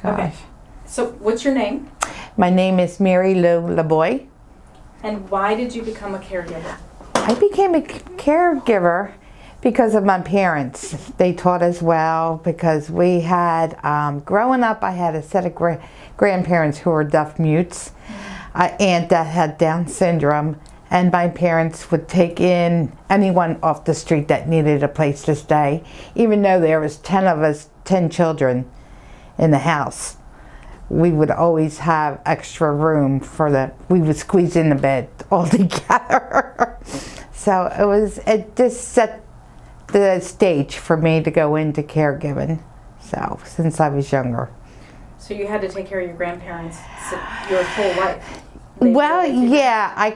gosh. Okay. So what's your name? My name is Mary Lou Laboy. And why did you become a caregiver? I became a caregiver because of my parents. They taught us well because we had, growing up, I had a set of grandparents who were deaf mutes, an aunt that had Down syndrome, and my parents would take in anyone off the street that needed a place to stay, even though there was 10 of us, 10 children in the house. We would always have extra room we would squeeze in the bed all together. So it just set the stage for me to go into caregiving, so since I was younger. So you had to take care of your grandparents your whole life? Well, yeah,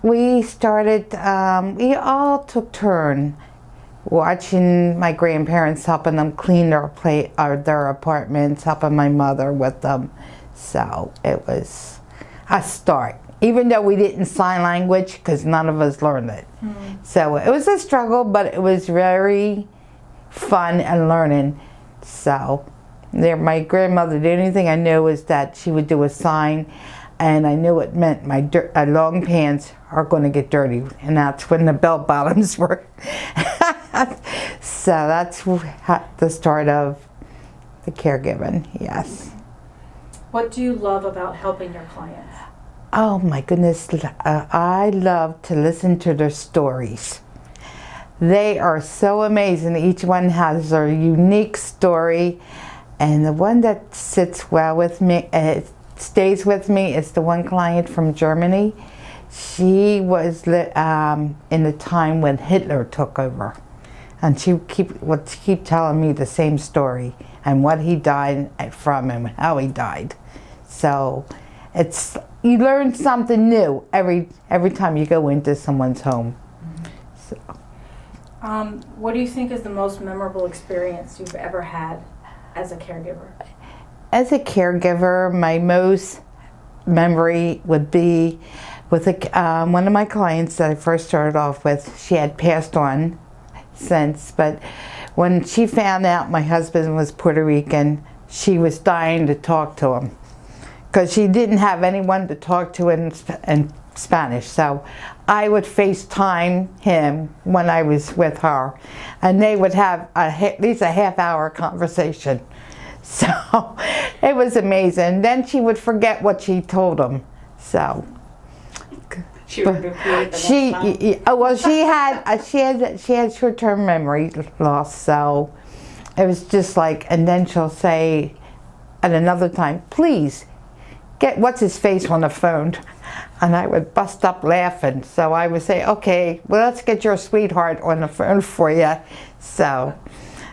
we started, we all took turn watching my grandparents, helping them clean their apartments, helping my mother with them. So it was a start, even though we didn't sign language because none of us learned it. So it was a struggle, but it was very fun and learning. So my grandmother did anything I knew was that she would do a sign, and I knew it meant my long pants are going to get dirty, and that's when the bell bottoms were. So that's the start of the caregiving, yes. What do you love about helping your clients? Oh my goodness, I love to listen to their stories. They are so amazing. Each one has their unique story, and the one that sits well with me, stays with me, is the one client from Germany. She was in the time when Hitler took over, and she would keep telling me the same story and what he died from and how he died. So you learn something new every time you go into someone's home. So. What do you think is the most memorable experience you've ever had as a caregiver? As a caregiver, my most memory would be with one of my clients that I first started off with. She had passed on since, but when she found out my husband was Puerto Rican, she was dying to talk to him because she didn't have anyone to talk to in Spanish. So I would FaceTime him when I was with her, and they would have at least a half-hour conversation. So it was amazing. Then she would forget what she told him. So she would repeat it the next time? She had short-term memory loss. So it was just like, and then she'll say at another time, please get what's his face on the phone. And I would bust up laughing. So I would say, okay, well, let's get your sweetheart on the phone for you. So,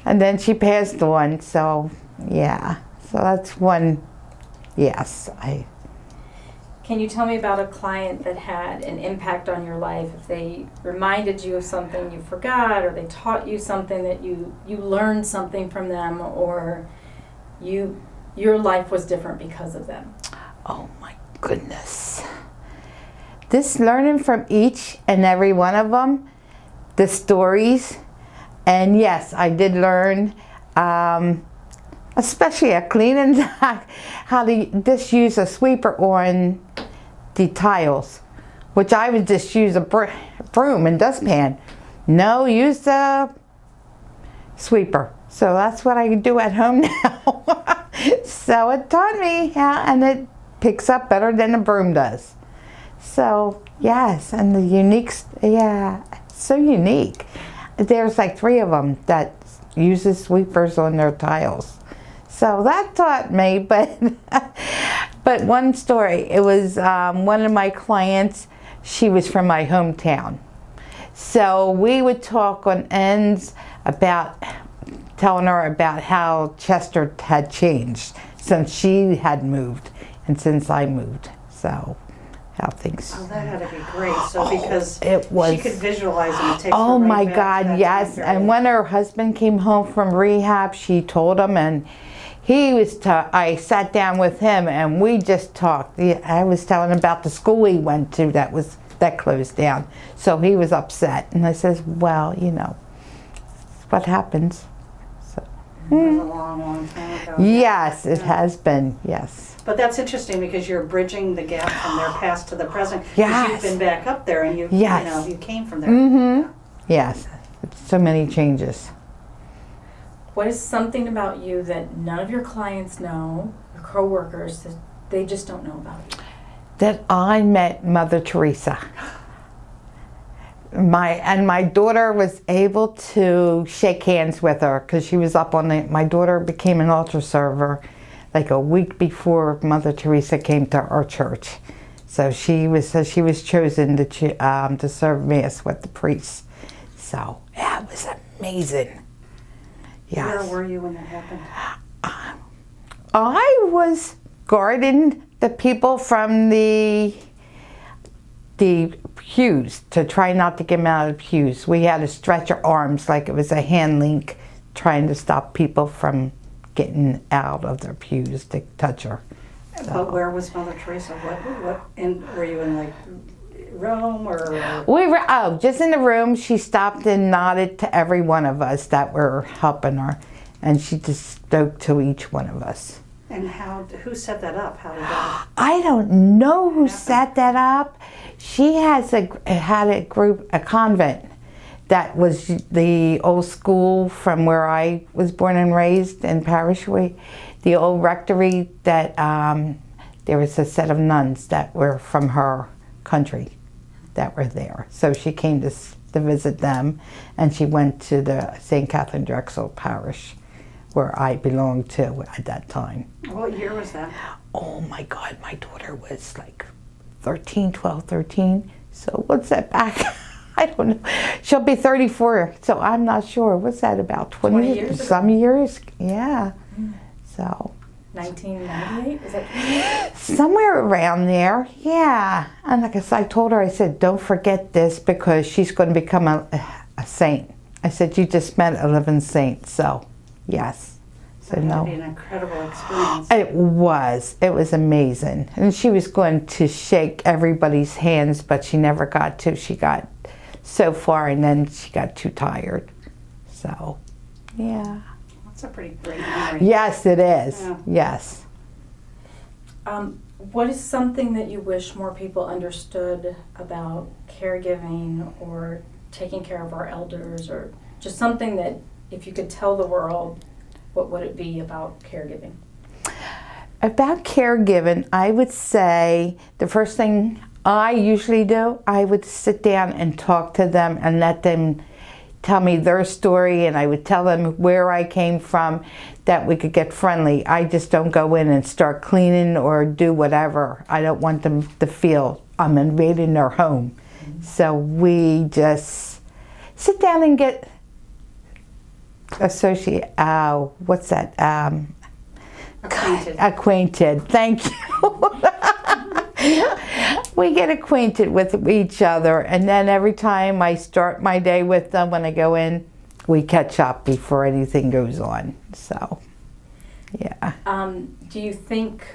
and then she passed on. So, yeah. So that's one, yes. Can you tell me about a client that had an impact on your life? If they reminded you of something you forgot, or they taught you something that you learned something from them, or your life was different because of them? Oh my goodness. This learning from each and every one of them, the stories, and yes, I did learn, especially at cleaning, how to just use a sweeper on the tiles, which I would just use a broom and dustpan. No, use the sweeper. So that's what I do at home now. So it taught me how, and it picks up better than a broom does. So yes, and the unique, yeah, so unique. There's like 3 of them that uses sweepers on their tiles. So that taught me, but one story, it was one of my clients, she was from my hometown. So we would talk on ends about telling her about how Chester had changed since she had moved and since I moved. So how things. Oh, that had to be great. So because it was, she could visualize and it takes oh her right my back God, to that yes. time period. And when her husband came home from rehab, she told him, and he was, I sat down with him and we just talked. I was telling him about the school he went to that closed down. So he was upset. And I says, well, you know, what happens. So. It was a long, long time ago. Yes, it Yeah. has been, yes. But that's interesting because you're bridging the gap from their past to the present. 'Cause Yes. you've been back up there and you Yes. know, you came from there. Mm-hmm. Yes, so many changes. What is something about you that none of your clients know, your coworkers, that they just don't know about you? That I met Mother Teresa. My daughter was able to shake hands with her because she was up on my daughter became an altar server like a week before Mother Teresa came to our church. So she was chosen to serve Mass with the priests. So yeah, it was amazing. Yes. Where were you when that happened? I was guarding the people from the pews to try not to get them out of the pews. We had to stretch our arms like it was a hand link, trying to stop people from getting out of their pews to touch her. But where was Mother Teresa? Were you in like Rome or? We were just in the room. She stopped and nodded to every one of us that were helping her, and she just spoke to each one of us. And who set that up? How did that? I don't know who set that up. She had a convent that was the old school from where I was born and raised in Parishway. The old rectory that there was a set of nuns that were from her country that were there. So she came to visit them, and she went to the St. Catherine Drexel Parish, where I belonged to at that time. What year was that? Oh my God, my daughter was like 12, 13. So what's that back? I don't know. She'll be 34, so I'm not sure. What's that, about 20 years ago? Some years, yeah. So 1998? Is that somewhere around there, yeah. And like I told her, I said, don't forget this because she's going to become a saint. I said, you just met a living saint, so yes. So That no. would be an incredible experience. It was amazing. And she was going to shake everybody's hands, but she never got to. She got so far and then she got too tired. So, yeah. That's a pretty great memory. Yes, it is. Yeah. Yes. What is something that you wish more people understood about caregiving or taking care of our elders, or just something that if you could tell the world, what would it be about caregiving? About caregiving, I would say the first thing I usually do, I would sit down and talk to them and let them tell me their story, and I would tell them where I came from, that we could get friendly. I just don't go in and start cleaning or do whatever. I don't want them to feel I'm invading their home. So we just sit down and get what's that? Acquainted. Thank you. We get acquainted with each other, and then every time I start my day with them, when I go in, we catch up before anything goes on. So, yeah. Do you think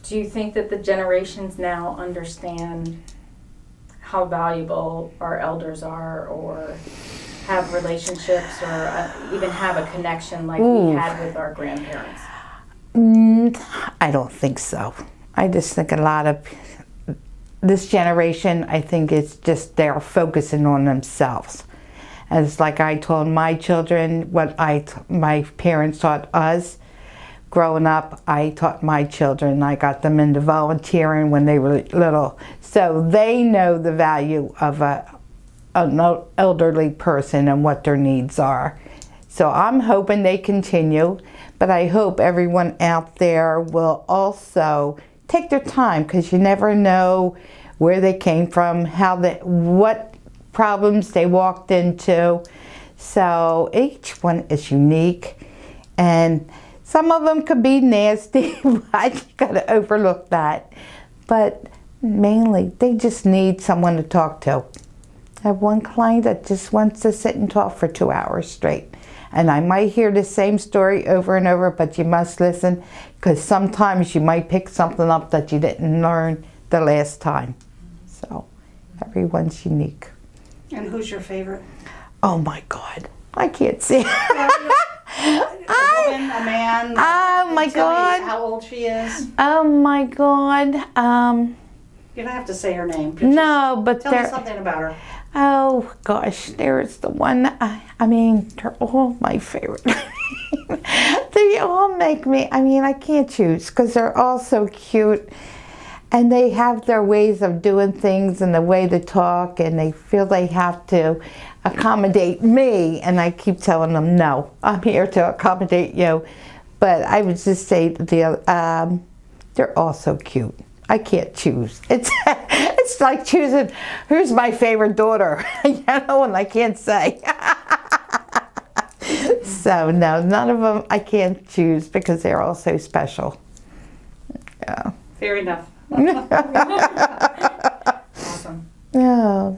that the generations now understand how valuable our elders are, or have relationships, or even have a connection like we had with our grandparents? I don't think so. I just think a lot of this generation, I think it's just they're focusing on themselves. And it's like I told my children what my parents taught us. Growing up, I taught my children. I got them into volunteering when they were little. So they know the value of an elderly person and what their needs are. So I'm hoping they continue, but I hope everyone out there will also take their time, because you never know where they came from, what problems they walked into. So each one is unique, and some of them could be nasty, but you gotta overlook that. But mainly, they just need someone to talk to. I have one client that just wants to sit and talk for 2 hours straight. And I might hear the same story over and over, but you must listen, because sometimes you might pick something up that you didn't learn the last time. So everyone's unique. And who's your favorite? Oh my God, I can't say. my Tell me God. how old she is. Oh my God. You don't have to say her name. But No, but just tell me they're, something about her. oh gosh, there's the one, I mean, they're all my favorite. They all make me, I mean, I can't choose because they're all so cute. And they have their ways of doing things and the way they talk, and they feel they have to accommodate me. And I keep telling them, no, I'm here to accommodate you. But I would just say they're all so cute. I can't choose. It's like choosing who's my favorite daughter, you know, and I can't say. So no, none of them I can't choose because they're all so special. Yeah. Fair enough. Awesome. Yeah.